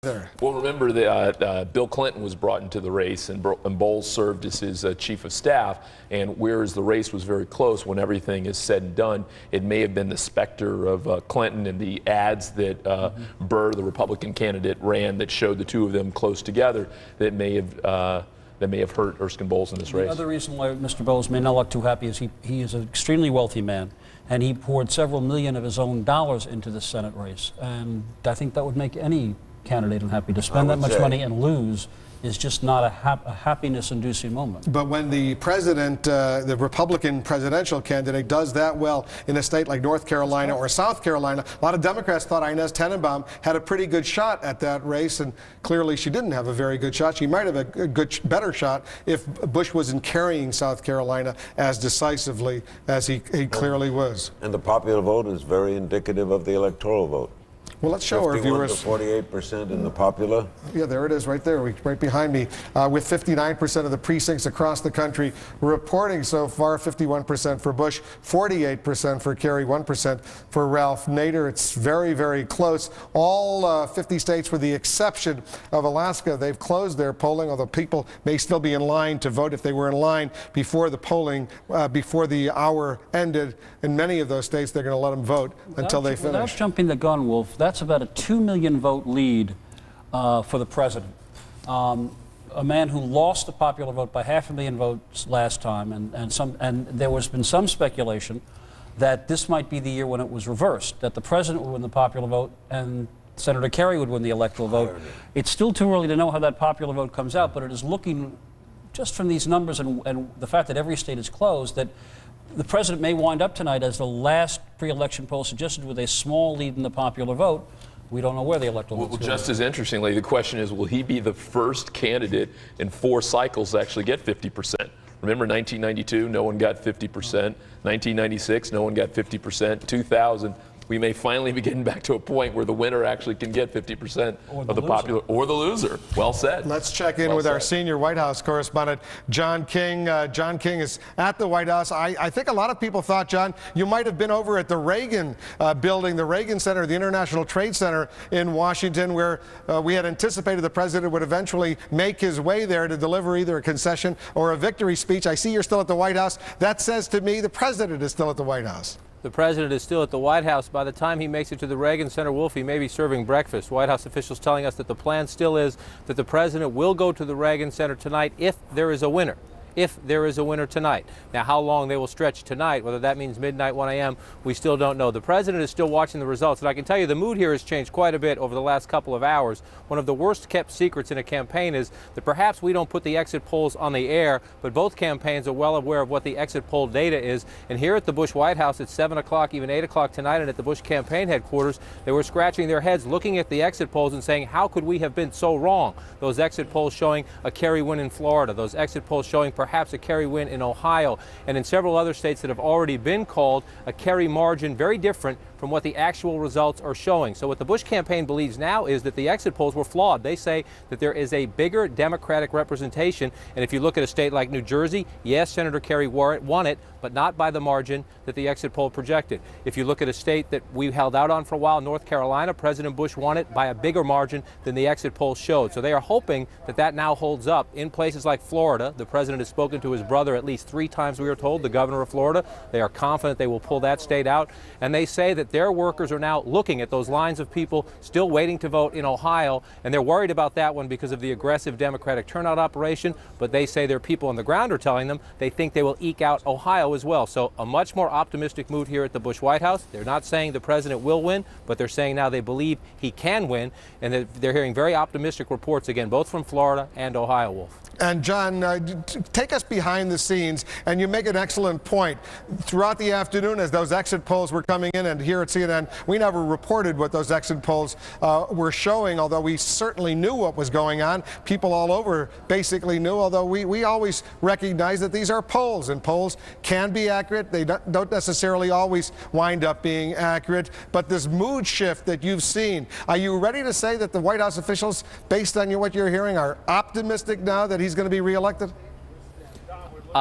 There. Well, remember that Bill Clinton was brought into the race, and Bowles served as his chief of staff. And whereas the race was very close, when everything is said and done, it may have been the specter of Clinton and the ads that Burr, the Republican candidate, ran that showed the two of them close together that may have hurt Erskine Bowles in this race. The other reason why Mr. Bowles may not look too happy is he is an extremely wealthy man, and he poured several million of his own dollars into the Senate race. And I think that would make any candidate unhappy. To spend that much money and lose is just not a happiness-inducing moment. But when the president, the Republican presidential candidate, does that well in a state like North Carolina or South Carolina, a lot of Democrats thought Inez Tenenbaum had a pretty good shot at that race, and clearly she didn't have a very good shot. She might have a better shot if Bush wasn't carrying South Carolina as decisively as he clearly was. And the popular vote is very indicative of the electoral vote. Well, let's show our viewers. 48% in the popular. Yeah, there it is right there, right behind me, with 59% of the precincts across the country reporting so far, 51% for Bush, 48% for Kerry, 1% for Ralph Nader. It's very, very close. All 50 states, with the exception of Alaska, they've closed their polling, although people may still be in line to vote if they were in line before the polling, before the hour ended. In many of those states, they're going to let them vote until they finish. Without jumping the gun, Wolf, that's about a 2 million vote lead for the president. A man who lost the popular vote by 500,000 votes last time, and there has been some speculation that this might be the year when it was reversed, that the president would win the popular vote and Senator Kerry would win the electoral vote. It's still too early to know how that popular vote comes out, but it is looking, just from these numbers and the fact that every state is closed, that the president may wind up tonight, as the last pre-election poll suggested, with a small lead in the popular vote. We don't know where the electoral vote is. Well, just as interestingly, the question is, will he be the first candidate in 4 cycles to actually get 50%? Remember 1992, no one got 50%. 1996, no one got 50%. 2000, we may finally be getting back to a point where the winner actually can get 50% of the popular, or the loser. Well said. Let's check in with our senior White House correspondent, John King. John King is at the White House. I think a lot of people thought, John, you might have been over at the Reagan building, the Reagan Center, the International Trade Center in Washington, where we had anticipated the president would eventually make his way there to deliver either a concession or a victory speech. I see you're still at the White House. That says to me the president is still at the White House. The president is still at the White House. By the time he makes it to the Reagan Center, Wolf, he may be serving breakfast. White House officials telling us that the plan still is that the president will go to the Reagan Center tonight if there is a winner. If there is a winner tonight. Now, how long they will stretch tonight, whether that means midnight, 1 a.m., we still don't know. The president is still watching the results, and I can tell you the mood here has changed quite a bit over the last couple of hours. One of the worst kept secrets in a campaign is that perhaps we don't put the exit polls on the air, but both campaigns are well aware of what the exit poll data is. And here at the Bush White House at 7 o'clock, even 8 o'clock tonight, and at the Bush campaign headquarters, they were scratching their heads looking at the exit polls and saying, how could we have been so wrong? Those exit polls showing a Kerry win in Florida, those exit polls showing perhaps a Kerry win in Ohio, and in several other states that have already been called, a Kerry margin very different from what the actual results are showing. So what the Bush campaign believes now is that the exit polls were flawed. They say that there is a bigger Democratic representation, and if you look at a state like New Jersey, yes, Senator Kerry won it, but not by the margin that the exit poll projected. If you look at a state that we held out on for a while, North Carolina, President Bush won it by a bigger margin than the exit poll showed. So they are hoping that that now holds up. In places like Florida, the president has spoken to his brother at least 3 times, we are told, the governor of Florida. They are confident they will pull that state out, and they say that their workers are now looking at those lines of people still waiting to vote in Ohio, and they're worried about that one because of the aggressive Democratic turnout operation, but they say their people on the ground are telling them they think they will eke out Ohio as well. So a much more optimistic mood here at the Bush White House. They're not saying the president will win, but they're saying now they believe he can win, and they're hearing very optimistic reports again, both from Florida and Ohio, Wolf. And John, take us behind the scenes, and you make an excellent point. Throughout the afternoon, as those exit polls were coming in, and here at CNN, we never reported what those exit polls were showing, although we certainly knew what was going on. People all over basically knew, although we always recognize that these are polls, and polls can be accurate. They don't necessarily always wind up being accurate. But this mood shift that you've seen, are you ready to say that the White House officials, based on what you're hearing, are optimistic now that he's going to be reelected?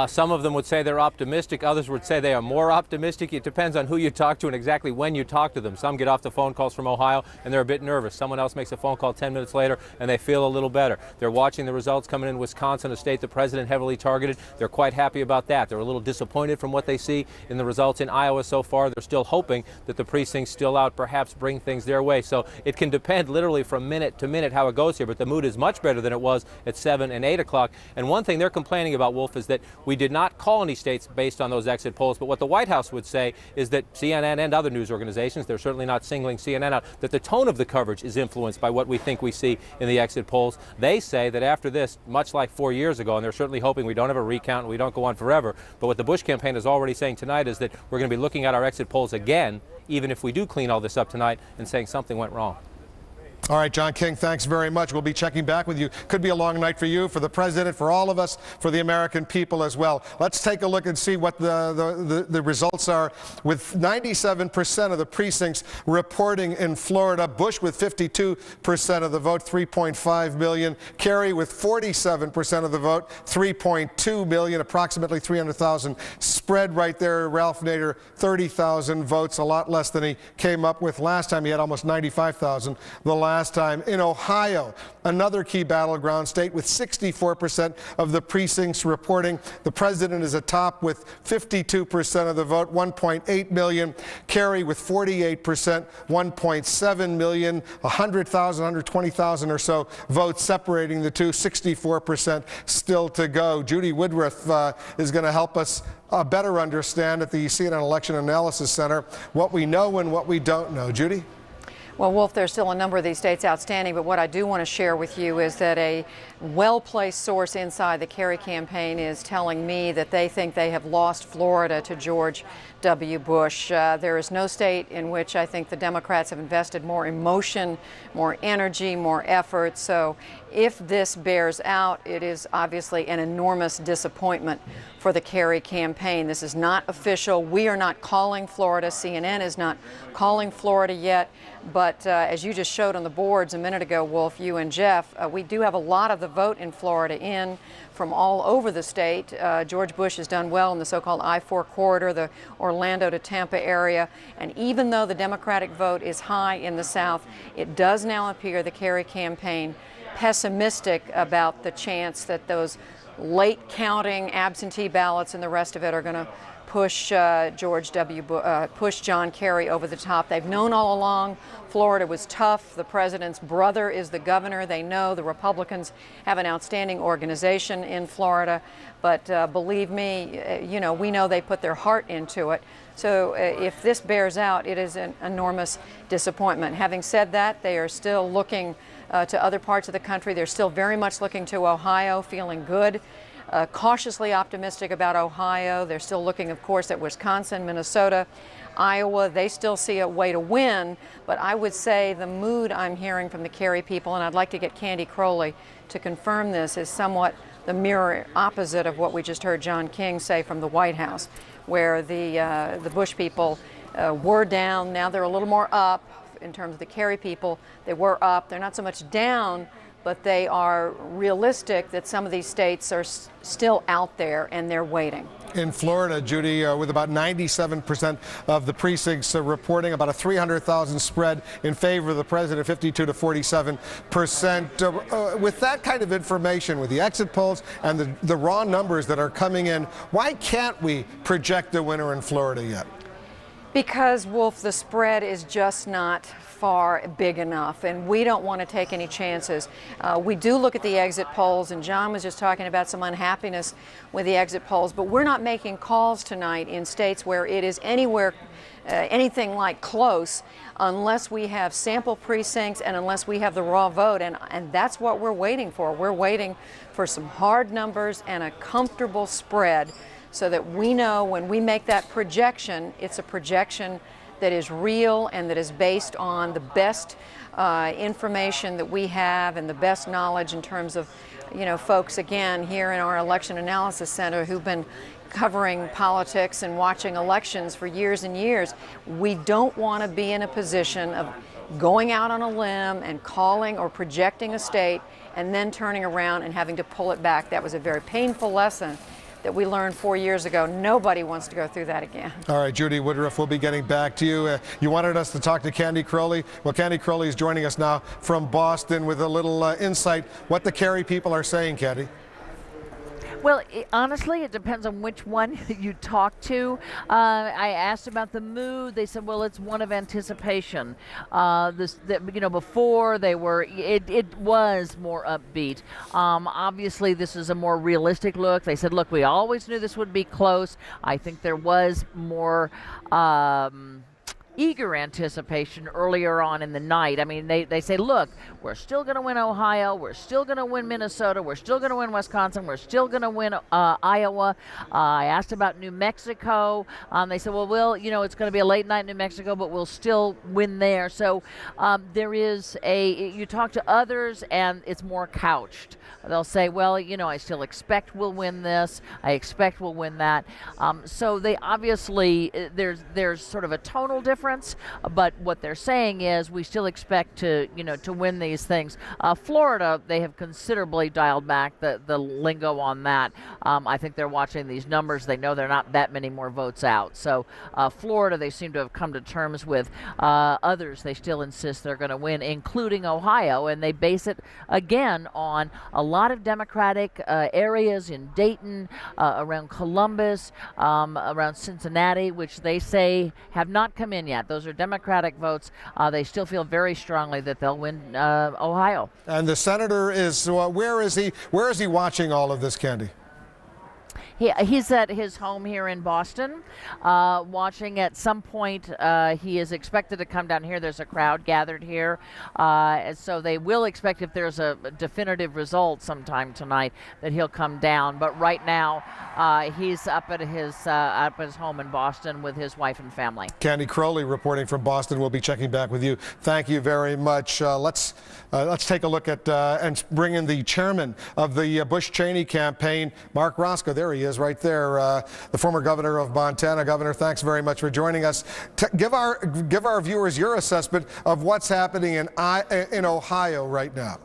Some of them would say they're optimistic. Others would say they are more optimistic. It depends on who you talk to and exactly when you talk to them. Some get off the phone calls from Ohio and they're a bit nervous. Someone else makes a phone call 10 minutes later and they feel a little better. They're watching the results coming in Wisconsin, a state the president heavily targeted. They're quite happy about that. They're a little disappointed from what they see in the results in Iowa so far. They're still hoping that the precincts still out perhaps bring things their way. So it can depend literally from minute to minute how it goes here. But the mood is much better than it was at 7 and 8 o'clock. And one thing they're complaining about, Wolf, is that we did not call any states based on those exit polls, but what the White House would say is that CNN and other news organizations, they're certainly not singling CNN out, that the tone of the coverage is influenced by what we think we see in the exit polls. They say that after this, much like 4 years ago, and they're certainly hoping we don't have a recount and we don't go on forever, but what the Bush campaign is already saying tonight is that we're going to be looking at our exit polls again, even if we do clean all this up tonight, and saying something went wrong. All right, John King, thanks very much. We'll be checking back with you. Could be a long night for you, for the president, for all of us, for the American people as well. Let's take a look and see what the results are. With 97% of the precincts reporting in Florida, Bush with 52% of the vote, 3.5 million. Kerry with 47% of the vote, 3.2 million, approximately 300,000 spread right there. Ralph Nader, 30,000 votes, a lot less than he came up with last time. He had almost 95,000 the last time. In Ohio, another key battleground state with 64% of the precincts reporting. The president is atop with 52% of the vote, 1.8 million. Kerry with 48%, 1.7 million, 100,000, 120,000 or so votes separating the two, 64% still to go. Judy Woodruff is going to help us better understand at the CNN Election Analysis Center what we know and what we don't know. Judy? Well, Wolf, there's still a number of these states outstanding, but what I do want to share with you is that a well-placed source inside the Kerry campaign is telling me that they think they have lost Florida to George W. Bush. There is no state in which I think the Democrats have invested more emotion, more energy, more effort. So if this bears out, it is obviously an enormous disappointment for the Kerry campaign. This is not official. We are not calling Florida. CNN is not calling Florida yet. But as you just showed on the boards a minute ago, Wolf, you and Jeff, we do have a lot of the vote in Florida in from all over the state. George Bush has done well in the so-called I-4 corridor, the Orlando to Tampa area. And even though the Democratic vote is high in the South, it does now appear the Kerry campaign pessimistic about the chance that those late counting absentee ballots and the rest of it are going to push push John Kerry over the top. They've known all along Florida was tough. The president's brother is the governor. They know the Republicans have an outstanding organization in Florida. But believe me, we know they put their heart into it. So if this bears out, it is an enormous disappointment. Having said that, they are still looking to other parts of the country. They're still very much looking to Ohio, feeling good. Cautiously optimistic about Ohio. They're still looking, of course, at Wisconsin, Minnesota, Iowa. They still see a way to win, but I would say the mood I'm hearing from the Kerry people, and I'd like to get Candy Crowley to confirm this, is somewhat the mirror opposite of what we just heard John King say from the White House, where the Bush people were down. Now they're a little more up. In terms of the Kerry people, they were up. They're not so much down, but they are realistic that some of these states are still out there and they're waiting. In Florida, Judy, with about 97% of the precincts reporting about a 300,000 spread in favor of the president, 52 to 47%. With that kind of information, with the exit polls and the raw numbers that are coming in, why can't we project a winner in Florida yet? Because, Wolf, the spread is just not far big enough, and we don't want to take any chances. We do look at the exit polls, and John was just talking about some unhappiness with the exit polls, but we're not making calls tonight in states where it is anything like close unless we have sample precincts and unless we have the raw vote, and that's what we're waiting for. We're waiting for some hard numbers and a comfortable spread so that we know when we make that projection, it's a projection that is real and that is based on the best information that we have and the best knowledge in terms of, folks, again, here in our Election Analysis Center who've been covering politics and watching elections for years and years. We don't want to be in a position of going out on a limb and calling or projecting a state and then turning around and having to pull it back. That was a very painful lesson that we learned 4 years ago. Nobody wants to go through that again. All right, Judy Woodruff, we'll be getting back to you. You wanted us to talk to Candy Crowley. Well, Candy Crowley is joining us now from Boston with a little insight what the Kerry people are saying, Candy. Well, honestly, it depends on which one you talk to. I asked about the mood. They said, well, it's one of anticipation. Before they were, it was more upbeat. Obviously, this is a more realistic look. They said, look, we always knew this would be close. I think there was more eager anticipation earlier on in the night. I mean, they say, look, we're still going to win Ohio, we're still going to win Minnesota, we're still going to win Wisconsin, we're still going to win Iowa. I asked about New Mexico. They said, well, it's going to be a late night in New Mexico, but we'll still win there. So there is you talk to others and it's more couched. They'll say, well, I still expect we'll win this. I expect we'll win that. So they obviously, there's sort of a tonal difference, but what they're saying is we still expect to win these things. Florida, they have considerably dialed back the lingo on that. I think they're watching these numbers. They know there are not that many more votes out. So Florida, they seem to have come to terms with. Others, they still insist they're going to win, including Ohio, and they base it, again, on a lot of Democratic areas in Dayton, around Columbus, around Cincinnati, which they say have not come in yet. Those are Democratic votes. They still feel very strongly that they'll win Ohio. And the senator is, where is he? Where is he watching all of this, Candy? He's at his home here in Boston, watching. At some point, he is expected to come down here. There's a crowd gathered here, and so they will expect, if there's a definitive result sometime tonight, that he'll come down. But right now, he's up at his home in Boston with his wife and family. Candy Crowley reporting from Boston. We'll be checking back with you. Thank you very much. Let's take a look at and bring in the chairman of the Bush-Cheney campaign, Mark Roscoe. There he is, right there, the former governor of Montana. Governor, thanks very much for joining us. Give our viewers your assessment of what's happening in Ohio right now.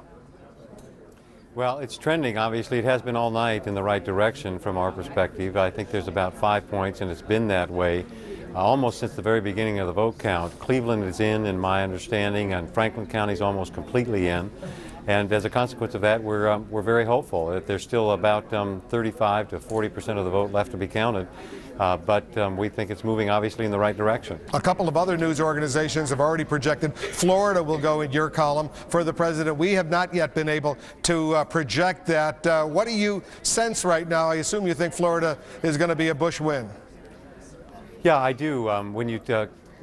Well, it's trending. Obviously, it has been all night in the right direction from our perspective. I think there's about 5 points, and it's been that way almost since the very beginning of the vote count. Cleveland is in my understanding, and Franklin County is almost completely in. And as a consequence of that, we're very hopeful that there's still about 35 to 40% of the vote left to be counted. But we think it's moving, obviously, in the right direction. A couple of other news organizations have already projected Florida will go in your column for the president. We have not yet been able to project that. What do you sense right now? I assume you think Florida is going to be a Bush win. Yeah, I do. When you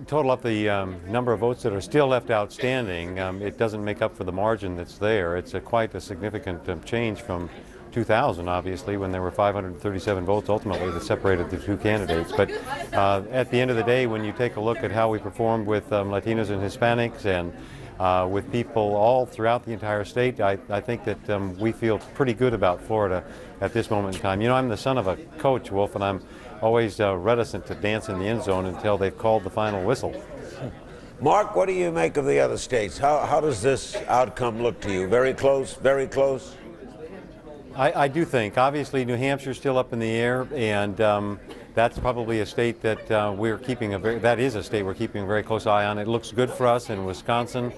total up the number of votes that are still left outstanding, it doesn't make up for the margin that's there. It's quite a significant change from 2000, obviously, when there were 537 votes ultimately that separated the two candidates. But at the end of the day, when you take a look at how we performed with Latinos and Hispanics and with people all throughout the entire state, I think that we feel pretty good about Florida at this moment in time. I'm the son of a coach, Wolf, and I'm always reticent to dance in the end zone until they've called the final whistle. Mark, what do you make of the other states? How does this outcome look to you? Very close? Very close? I do think. Obviously, New Hampshire's still up in the air, and that's probably a state that we're keeping that is a state we're keeping a very close eye on. It looks good for us in Wisconsin,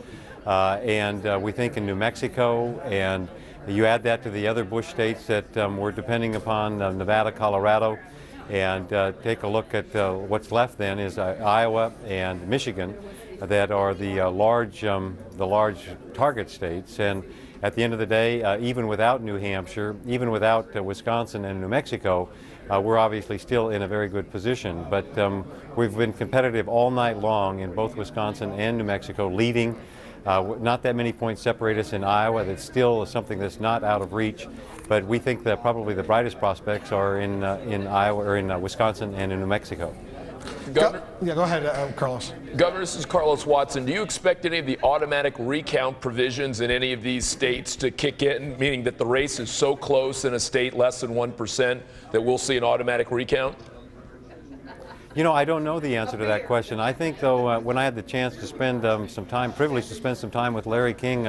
and we think in New Mexico, and you add that to the other Bush states that we're depending upon, Nevada, Colorado, and take a look at what's left then is Iowa and Michigan that are the large target states. And at the end of the day, even without New Hampshire, even without Wisconsin and New Mexico, we're obviously still in a very good position. But we've been competitive all night long in both Wisconsin and New Mexico, leading. Not that many points separate us in Iowa. That's still something that's not out of reach. But we think that probably the brightest prospects are in Iowa or in Wisconsin and in New Mexico. Go ahead, Carlos. Governor, this is Carlos Watson. Do you expect any of the automatic recount provisions in any of these states to kick in, meaning that the race is so close in a state less than 1% that we'll see an automatic recount? I don't know the answer to that question. I think, though, when I had the chance to spend privileged to spend some time with Larry King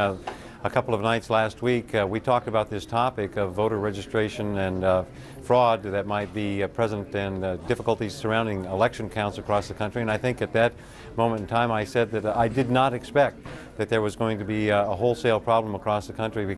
a couple of nights last week, we talked about this topic of voter registration and fraud that might be present and difficulties surrounding election counts across the country. And I think at that moment in time I said that I did not expect that there was going to be a wholesale problem across the country